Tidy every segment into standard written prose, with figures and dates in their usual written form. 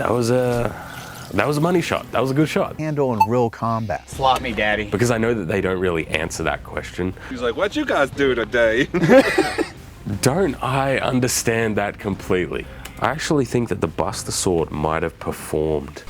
That was a money shot. That was a good shot. Handle in real combat. Slot me, daddy. Because I know that they don't really answer that question. He's like, what you guys do today? Don't I understand that completely? I actually think that the Buster Sword might have performed.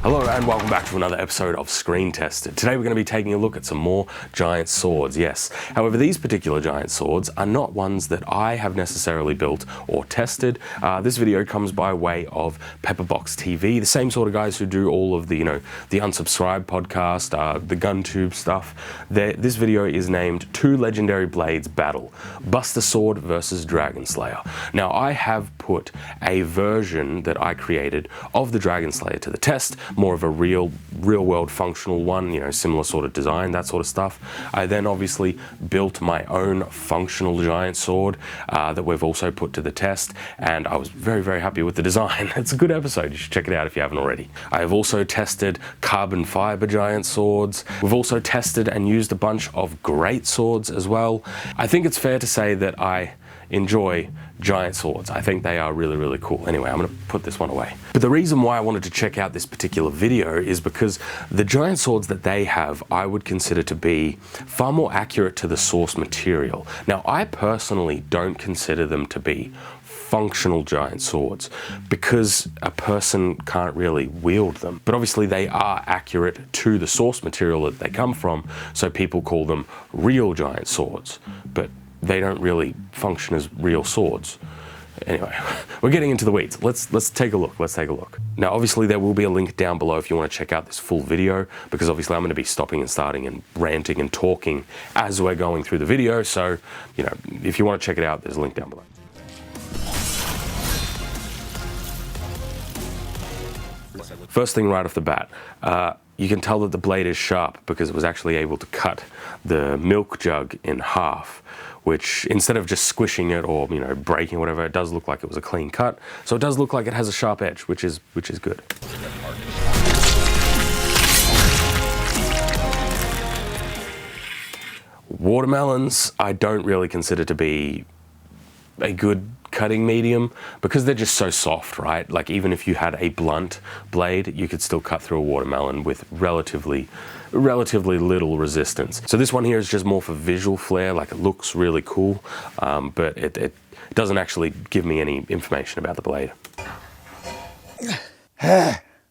Hello and welcome back to another episode of Screen Tested. Today we're going to be taking a look at some more giant swords, yes. However, these particular giant swords are not ones that I have necessarily built or tested. This video comes by way of Pepperbox TV, the same sort of guys who do all of the, the Unsubscribed podcast, the GunTube stuff. This video is named Two Legendary Blades Battle, Buster Sword versus Dragon Slayer. Now, I have put a version that I created of the Dragon Slayer to the test, more of a real world functional one, similar sort of design, that sort of stuff. I then obviously built my own functional giant sword that we've also put to the test, and I was very, very happy with the design. It's a good episode. You should check it out if you haven't already. I have also tested carbon fiber giant swords. We've also tested and used a bunch of great swords as well. I think it's fair to say that I enjoy giant swords. I think they are really, really cool. Anyway, I'm going to put this one away. But the reason why I wanted to check out this particular video is because the giant swords that they have, I would consider to be far more accurate to the source material. Now, I personally don't consider them to be functional giant swords because a person can't really wield them. But obviously they are accurate to the source material that they come from, so people call them real giant swords. But they don't really function as real swords. Anyway, we're getting into the weeds. Let's take a look. Let's take a look. Now, obviously, there will be a link down below if you want to check out this full video, because obviously I'm going to be stopping and starting and ranting and talking as we're going through the video. So, if you want to check it out, there's a link down below. First thing right off the bat, you can tell that the blade is sharp because it was actually able to cut the milk jug in half, which instead of just squishing it or breaking whatever, it does look like it was a clean cut. So it does look like it has a sharp edge, which is good. Watermelons, I don't really consider to be a good cutting medium because they're just so soft, right? Like, even if you had a blunt blade, you could still cut through a watermelon with relatively little resistance. So this one here is just more for visual flair. Like, it looks really cool, but it doesn't actually give me any information about the blade.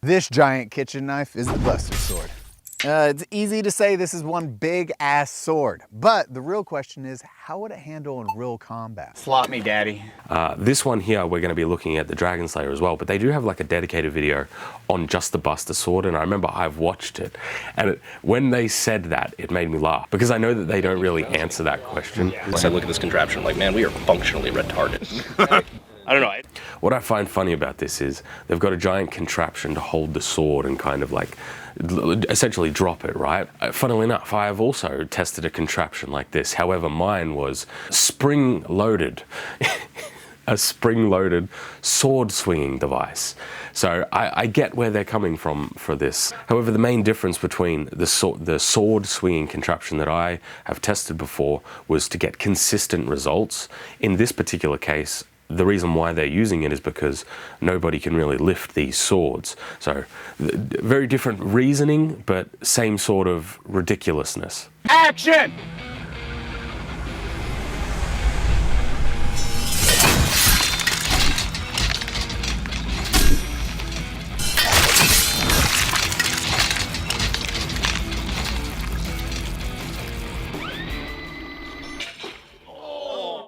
This giant kitchen knife is the Buster Sword. It's easy to say this is one big ass sword, but the real question is, how would it handle in real combat? Slot me, daddy. This one here, we're going to be looking at the Dragon Slayer as well, but they do have like a dedicated video on just the Buster Sword, and I remember I've watched it, and when they said that, it made me laugh, because I know that they don't really answer that question. I said, look at this contraption, like, man, we are functionally retarded. I don't know. What I find funny about this is they've got a giant contraption to hold the sword and kind of like essentially drop it, right? Funnily enough, I have also tested a contraption like this. However, mine was spring-loaded. A spring-loaded sword swinging device. So I get where they're coming from for this. However, the main difference between the sword swinging contraption that I have tested before was to get consistent results. In this particular case, the reason why they're using it is because nobody can really lift these swords. So very different reasoning, but same sort of ridiculousness. Action!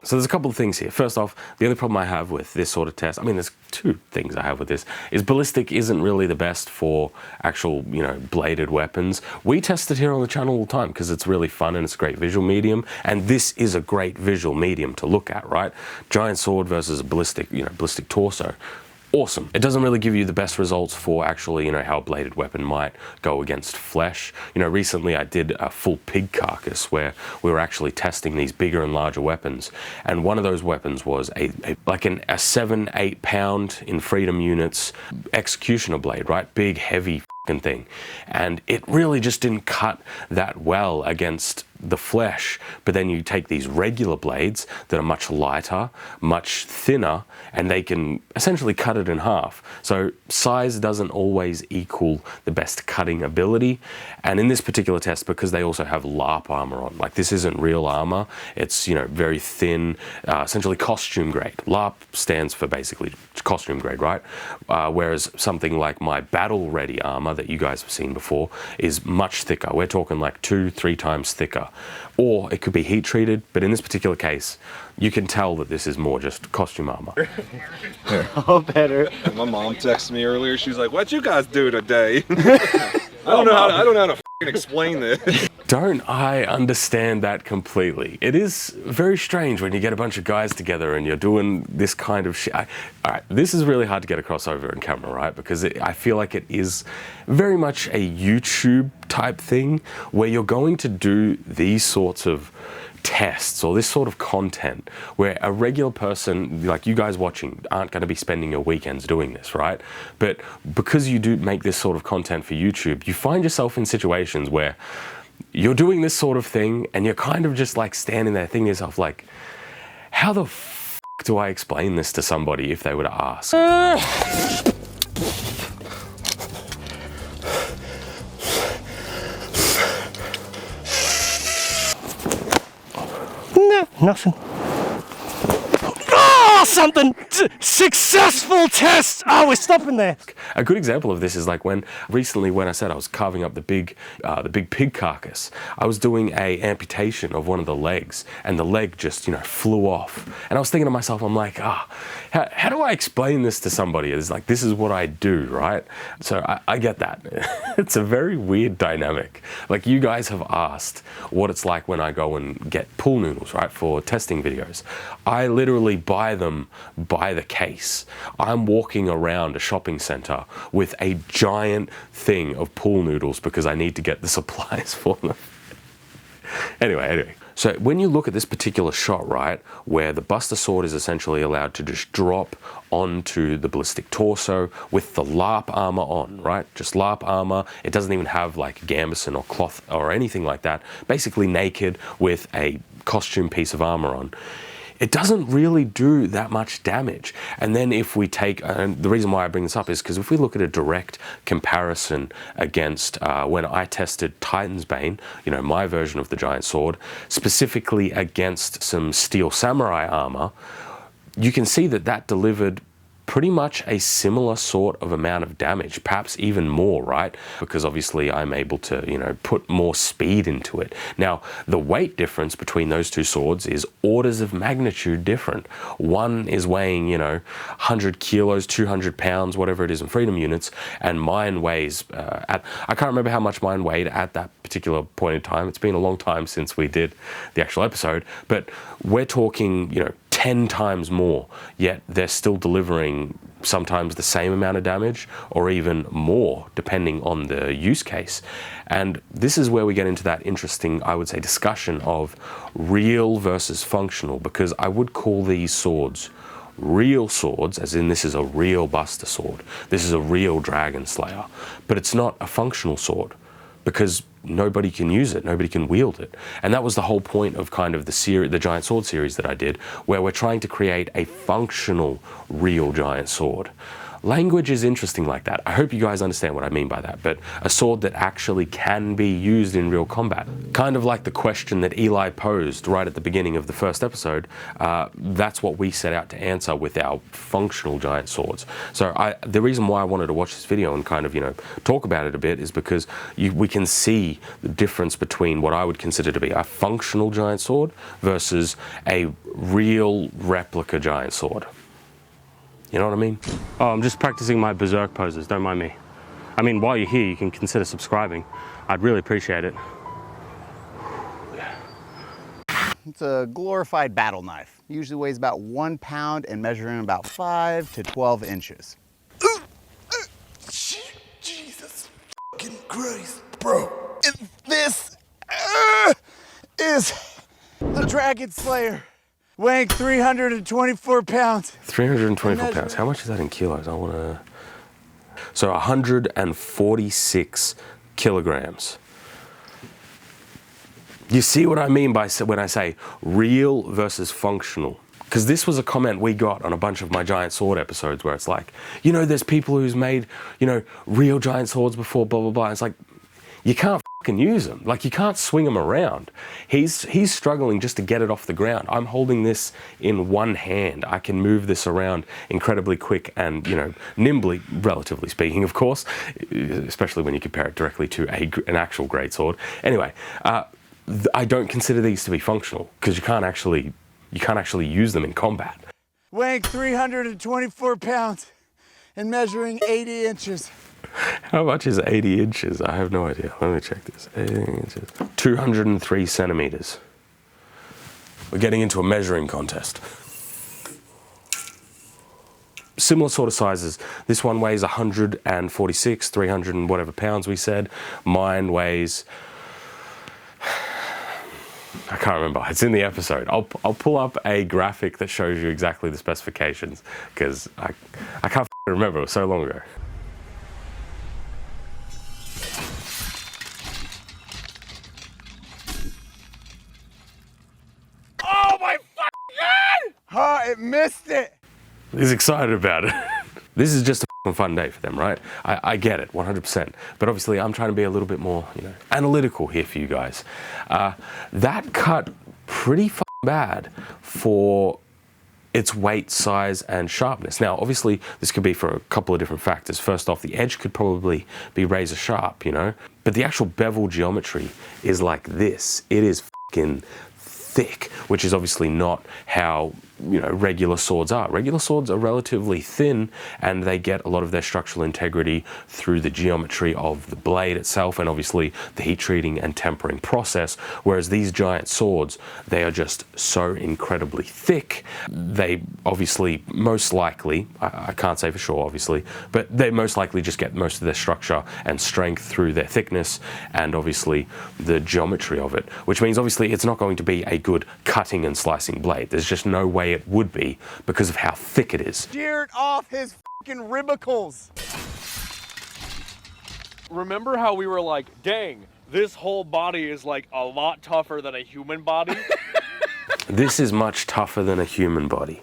So there's a couple of things here. First off, the only problem I have with this sort of test, I mean, there's two things I have with this, is ballistic isn't really the best for actual, bladed weapons. We test it here on the channel all the time because it's really fun and it's a great visual medium, and this is a great visual medium to look at, right? Giant sword versus a ballistic, ballistic torso. Awesome. It doesn't really give you the best results for actually, how a bladed weapon might go against flesh. Recently I did a full pig carcass where we were actually testing these bigger and larger weapons, and one of those weapons was a 7-8 pound in freedom units executioner blade, right? Big, heavy thing, and it really just didn't cut that well against the flesh, but then you take these regular blades that are much lighter, much thinner, and they can essentially cut it in half. So size doesn't always equal the best cutting ability. And in this particular test, because they also have LARP armor on, like this isn't real armor, it's, you know, very thin, essentially costume grade. LARP stands for basically costume grade, right? Whereas something like my battle ready armor that you guys have seen before is much thicker. We're talking like 2-3 times thicker. Or it could be heat treated, but in this particular case, you can tell that this is more just costume armor. Oh, better. My mom texted me earlier. She's like, "What you guys do today?" I don't know how to f***ing explain this. Don't I understand that completely? It is very strange when you get a bunch of guys together and you're doing this kind of shit. All right, this is really hard to get across over in camera, right? Because I feel like it is very much a YouTube type thing where you're going to do these sorts of tests or this sort of content where a regular person like you guys watching aren't going to be spending your weekends doing this, right? But because you do make this sort of content for YouTube, you find yourself in situations where you're doing this sort of thing and you're kind of just like standing there thinking to yourself like, how the f do I explain this to somebody if they were to ask? Nothing. Oh, something! Successful test! Oh, we're stopping there. A good example of this is like recently when I said I was carving up the big pig carcass, I was doing a amputation of one of the legs and the leg just, you know, flew off. And I was thinking to myself, I'm like, how do I explain this to somebody? It's like, this is what I do, right? So I get that. It's a very weird dynamic. Like you guys have asked what it's like when I go and get pool noodles, right, for testing videos. I literally buy them by the case. I'm walking around a shopping center with a giant thing of pool noodles because I need to get the supplies for them. Anyway. So when you look at this particular shot, right, where the Buster Sword is essentially allowed to just drop onto the ballistic torso with the LARP armor on, right? Just LARP armor. It doesn't even have like gambeson or cloth or anything like that. Basically naked with a costume piece of armor on. It doesn't really do that much damage. And then if we take, and the reason why I bring this up is because if we look at a direct comparison against when I tested Titan's Bane, you know, my version of the giant sword, specifically against some Steel Samurai armor, you can see that that delivered pretty much a similar sort of amount of damage, perhaps even more, right? Because obviously I'm able to, you know, put more speed into it. Now, the weight difference between those two swords is orders of magnitude different. One is weighing, you know, 100 kilos, 200 pounds, whatever it is in freedom units, and mine weighs, I can't remember how much mine weighed at that particular point in time. It's been a long time since we did the actual episode, but we're talking, you know, 10 times more, yet they're still delivering sometimes the same amount of damage or even more depending on the use case. And this is where we get into that interesting, I would say, discussion of real versus functional, because I would call these swords real swords, as in this is a real Buster Sword, this is a real Dragon Slayer, but it's not a functional sword because nobody can use it, nobody can wield it. And that was the whole point of kind of the Giant Sword series that I did, where we're trying to create a functional, real giant sword. Language is interesting like that. I hope you guys understand what I mean by that, but a sword that actually can be used in real combat. Kind of like the question that Eli posed right at the beginning of the first episode, that's what we set out to answer with our functional giant swords. So the reason why I wanted to watch this video and kind of, you know, talk about it a bit is because we can see the difference between what I would consider to be a functional giant sword versus a real replica giant sword. You know what I mean? Oh, I'm just practicing my berserk poses, don't mind me. I mean, while you're here, you can consider subscribing. I'd really appreciate it. It's a glorified battle knife. Usually weighs about 1 pound and measuring about 5 to 12 inches. Jesus fucking Christ, bro. And this is the Dragon Slayer, weighing 324 pounds. 324 pounds. How much is that in kilos? I want to... So 146 kilograms. You see what I mean by when I say real versus functional? Because this was a comment we got on a bunch of my giant sword episodes where it's like, you know, there's people who's made, you know, real giant swords before, blah, blah, blah. It's like, you can't fucking use them. Like, you can't swing them around. He's struggling just to get it off the ground. I'm holding this in one hand. I can move this around incredibly quick and, you know, nimbly, relatively speaking, of course, especially when you compare it directly to an actual greatsword. Anyway, I don't consider these to be functional because you can't actually use them in combat. Weighing 324 pounds and measuring 80 inches. How much is 80 inches? I have no idea. Let me check this. 80 inches. 203 centimeters. We're getting into a measuring contest. Similar sort of sizes. This one weighs 146, 300 and whatever pounds we said. Mine weighs... I can't remember. It's in the episode. I'll pull up a graphic that shows you exactly the specifications because I can't remember. It was so long ago. Oh my fucking god! Oh, it missed it! He's excited about it. This is just a fun day for them, right? I get it, 100%. But obviously, I'm trying to be a little bit more, you know, analytical here for you guys. That cut pretty bad for its weight, size, and sharpness. Now, obviously, this could be for a couple of different factors. First off, the edge could probably be razor sharp, you know? But the actual bevel geometry is like this. It is fucking thick, which is obviously not how, you know, regular swords are. Regular swords are relatively thin and they get a lot of their structural integrity through the geometry of the blade itself and obviously the heat treating and tempering process, whereas these giant swords, they are just so incredibly thick. They obviously most likely, I can't say for sure obviously, but they most likely just get most of their structure and strength through their thickness and obviously the geometry of it, which means obviously it's not going to be a good cutting and slicing blade. There's just no way it would be because of how thick it is. Sheared off his fucking ribicles. Remember how we were like, dang, this whole body is like a lot tougher than a human body? This is much tougher than a human body.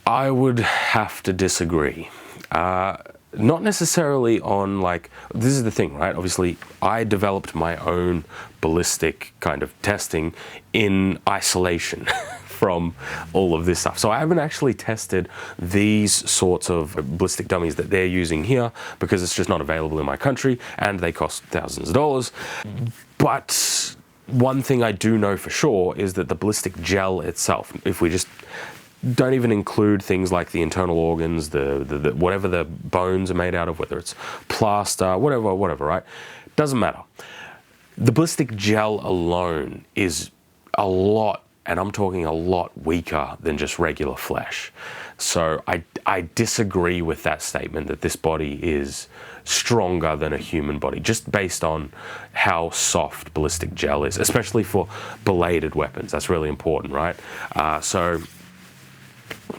I would have to disagree. Not necessarily on like, this is the thing, right? Obviously, I developed my own ballistic kind of testing in isolation from all of this stuff. So I haven't actually tested these sorts of ballistic dummies that they're using here because it's just not available in my country and they cost thousands of dollars. But one thing I do know for sure is that the ballistic gel itself, if we just don't even include things like the internal organs, the whatever the bones are made out of, whether it's plaster, whatever, right? Doesn't matter. The ballistic gel alone is a lot, and I'm talking a lot weaker than just regular flesh. So I disagree with that statement that this body is stronger than a human body, just based on how soft ballistic gel is, especially for bladed weapons. That's really important, right? So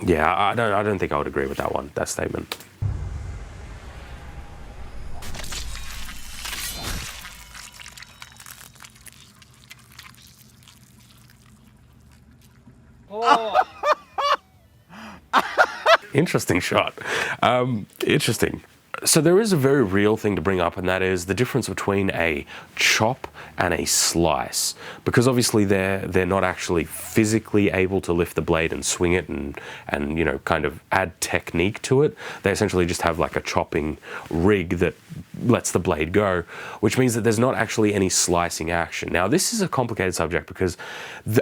yeah, I don't think I would agree with that statement. Oh. Interesting shot. Interesting. So there is a very real thing to bring up, and that is the difference between a chop and a slice, because obviously they're not actually physically able to lift the blade and swing it and you know, kind of add technique to it. They essentially just have like a chopping rig that lets the blade go, which means that there's not actually any slicing action. Now this is a complicated subject because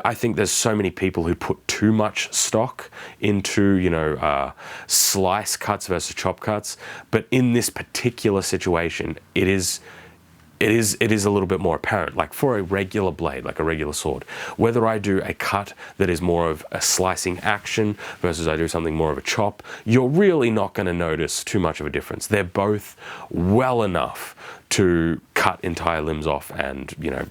I think there's so many people who put too much stock into, you know, slice cuts versus chop cuts, but in this particular situation, it is a little bit more apparent. Like for a regular blade, like a regular sword, whether I do a cut that is more of a slicing action versus I do something more of a chop, you're really not going to notice too much of a difference. They're both well enough to cut entire limbs off and, you know,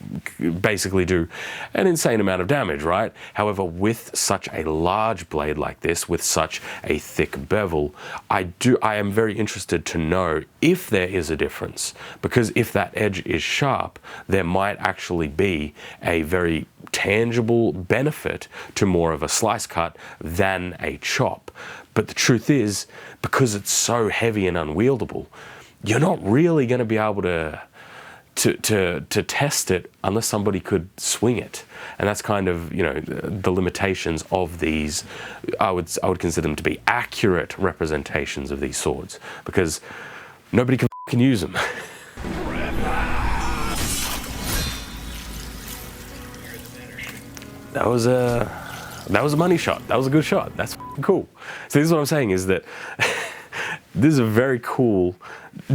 basically do an insane amount of damage, right? However, with such a large blade like this, with such a thick bevel, I am very interested to know if there is a difference, because if that edge is sharp, there might actually be a very tangible benefit to more of a slice cut than a chop. But the truth is, because it's so heavy and unwieldable, you're not really going to be able to test it unless somebody could swing it. And that's kind of, you know, the limitations of these. I would consider them to be accurate representations of these swords, because nobody can use them. That was a money shot. That was a good shot. That's cool. So this is what I'm saying, is that this is a very cool,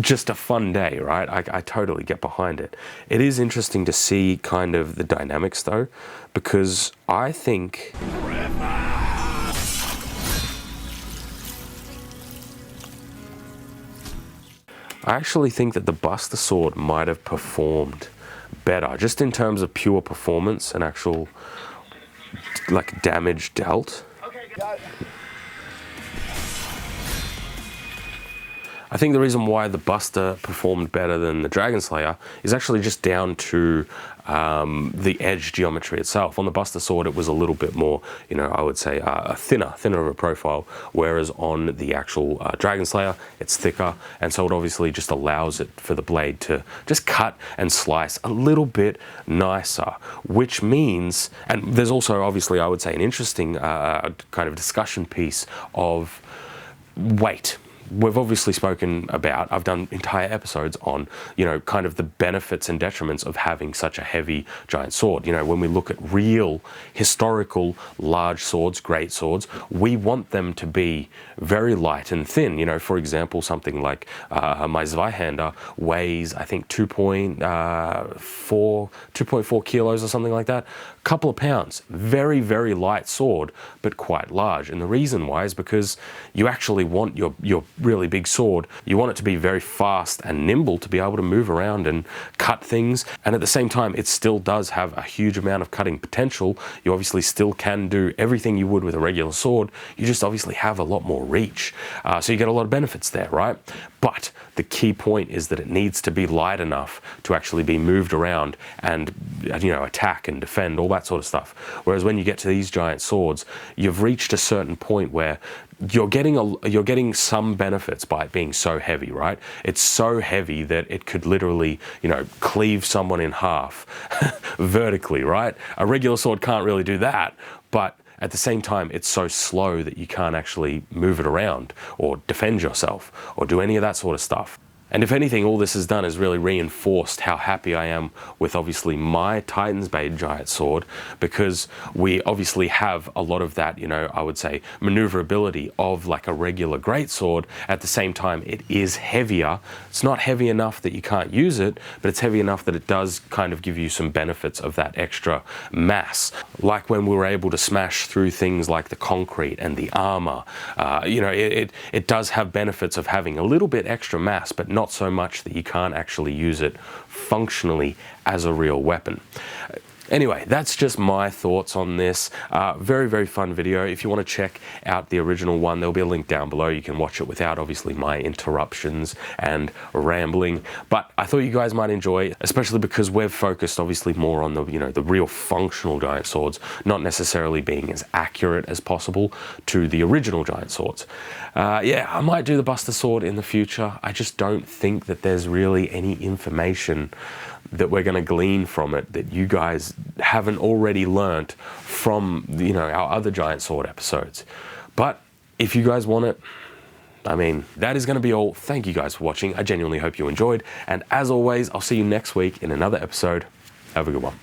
just a fun day, right? I totally get behind it. It is interesting to see kind of the dynamics though, because I think I actually think that the Buster Sword might have performed better, just in terms of pure performance and actual, like, damage dealt. Okay, got it. I think the reason why the Buster performed better than the Dragon Slayer is actually just down to the edge geometry itself. On the Buster Sword, it was a little bit more, you know, I would say thinner of a profile, whereas on the actual Dragon Slayer, it's thicker, and so it obviously just allows it for the blade to just cut and slice a little bit nicer, which means, and there's also obviously, I would say, an interesting kind of discussion piece of weight. We've obviously spoken about, I've done entire episodes on, you know, kind of the benefits and detriments of having such a heavy giant sword. You know, when we look at real historical large swords, great swords, we want them to be very light and thin. You know, for example, something like my Zweihander weighs, I think, 2.4 kilos or something like that. A couple of pounds. Very, very light sword, but quite large. And the reason why is because you actually want your really big sword, you want it to be very fast and nimble to be able to move around and cut things, and at the same time it still does have a huge amount of cutting potential. You obviously still can do everything you would with a regular sword, you just obviously have a lot more reach, so you get a lot of benefits there, right? But the key point is that it needs to be light enough to actually be moved around and, you know, attack and defend, all that sort of stuff. Whereas when you get to these giant swords, you've reached a certain point where you're getting some benefits by it being so heavy, right? It's so heavy that it could literally, you know, cleave someone in half vertically, right? A regular sword can't really do that, but at the same time, it's so slow that you can't actually move it around or defend yourself or do any of that sort of stuff. And if anything, all this has done is really reinforced how happy I am with obviously my Titan's Blade giant sword, because we obviously have a lot of that, you know, I would say maneuverability of like a regular great sword. At the same time, it is heavier. It's not heavy enough that you can't use it, but it's heavy enough that it does kind of give you some benefits of that extra mass. Like when we were able to smash through things like the concrete and the armor, you know, it does have benefits of having a little bit extra mass, but not so much that you can't actually use it functionally as a real weapon. Anyway, that's just my thoughts on this. Very, very fun video. If you want to check out the original one, there'll be a link down below. You can watch it without obviously my interruptions and rambling. But I thought you guys might enjoy, especially because we've focused obviously more on the, you know, the real functional giant swords, not necessarily being as accurate as possible to the original giant swords. Yeah, I might do the Buster Sword in the future. I just don't think that there's really any information that we're going to glean from it that you guys haven't already learnt from, you know, our other giant sword episodes. But if you guys want it, I mean, that is going to be all. Thank you guys for watching. I genuinely hope you enjoyed. And as always, I'll see you next week in another episode. Have a good one.